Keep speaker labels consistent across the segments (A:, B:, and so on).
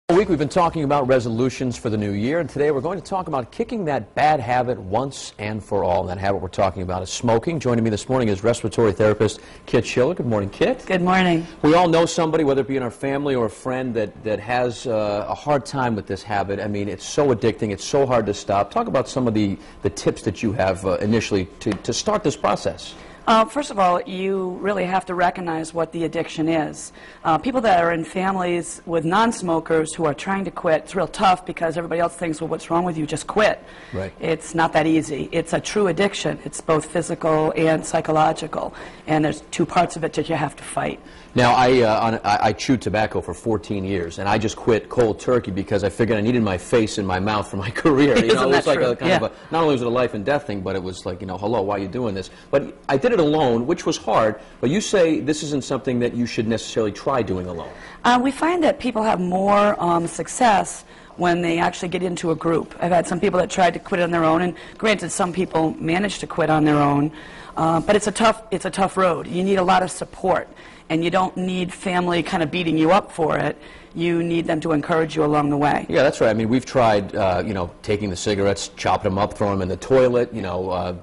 A: All week we've been talking about resolutions for the new year, and today we're going to talk about kicking that bad habit once and for all. And that habit we're talking about is smoking. Joining me this morning is respiratory therapist Kit Schiller. Good morning, Kit.
B: Good morning.
A: We all know somebody, whether it be in our family or a friend, that has a hard time with this habit. I mean, it's so addicting, it's so hard to stop. Talk about some of the tips that you have initially to start this process.
B: First of all, you really have to recognize what the addiction is. People that are in families with non-smokers who are trying to quit, it's real tough because everybody else thinks, well, what's wrong with you? Just quit.
A: Right.
B: It's not that easy. It's a true addiction. It's both physical and psychological, and there's two parts of it that you have to fight.
A: Now, I chewed tobacco for 14 years, and I just quit cold turkey because I figured I needed my face in my mouth for my career. You know,
B: Isn't
A: it was
B: that
A: like
B: true?
A: a kind of a, not only was it a life and death thing, but it was like, you know, hello, why are you doing this? But I did it alone, which was hard, but you say this isn't something that you should necessarily try doing alone.
B: We find that people have more success when they actually get into a group. I've had some people that tried to quit on their own, and granted, some people manage to quit on their own, but it's a tough road. You need a lot of support, and you don't need family kind of beating you up for it. You need them to encourage you along the way.
A: Yeah, that's right. I mean, we've tried, you know, taking the cigarettes, chopping them up, throwing them in the toilet, you know,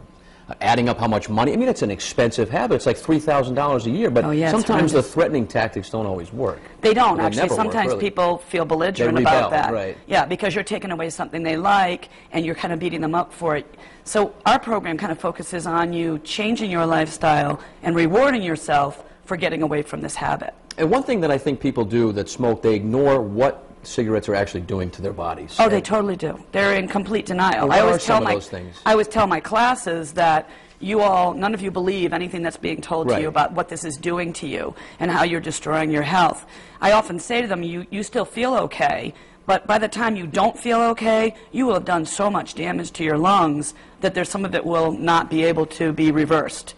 A: adding up how much money. I mean, it's an expensive habit. It's like $3,000 a year, but sometimes the threatening tactics don't always work.
B: They don't, actually. Sometimes people feel belligerent about that.
A: Right.
B: Yeah, because you're taking away something they like, and you're kind of beating them up for it. So our program kind of focuses on you changing your lifestyle and rewarding yourself for getting away from this habit.
A: And one thing that I think people do that smoke, they ignore what cigarettes are actually doing to their bodies.
B: Oh, they totally do. They're in complete denial.
A: What are some of those things?
B: I always tell my classes that none of you believe anything that's being told to you about what this is doing to you and how you're destroying your health. I often say to them, you still feel okay, but by the time you don't feel okay, you will have done so much damage to your lungs that there's some of it will not be able to be reversed.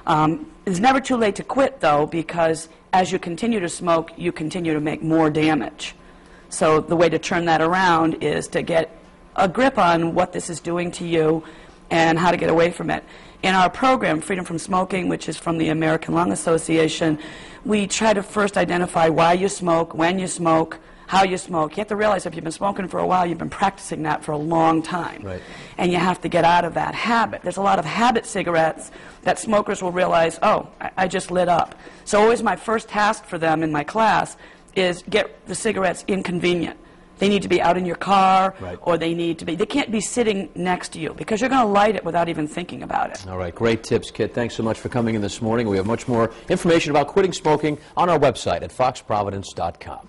B: It's never too late to quit, though, because as you continue to smoke, you continue to make more damage. So the way to turn that around is to get a grip on what this is doing to you and how to get away from it. In our program, Freedom from Smoking, which is from the American Lung Association, we try to first identify why you smoke, when you smoke, how you smoke. You have to realize if you've been smoking for a while, you've been practicing that for a long time.
A: Right. And
B: you have to get out of that habit. There's a lot of habit cigarettes that smokers will realize, oh, I just lit up. So always my first task for them in my class is get the cigarettes inconvenient. They need to be out in your car, or they can't be sitting next to you because you're going to light it without even thinking about it.
A: All right, great tips, Kit. Thanks so much for coming in this morning. We have much more information about quitting smoking on our website at foxprovidence.com.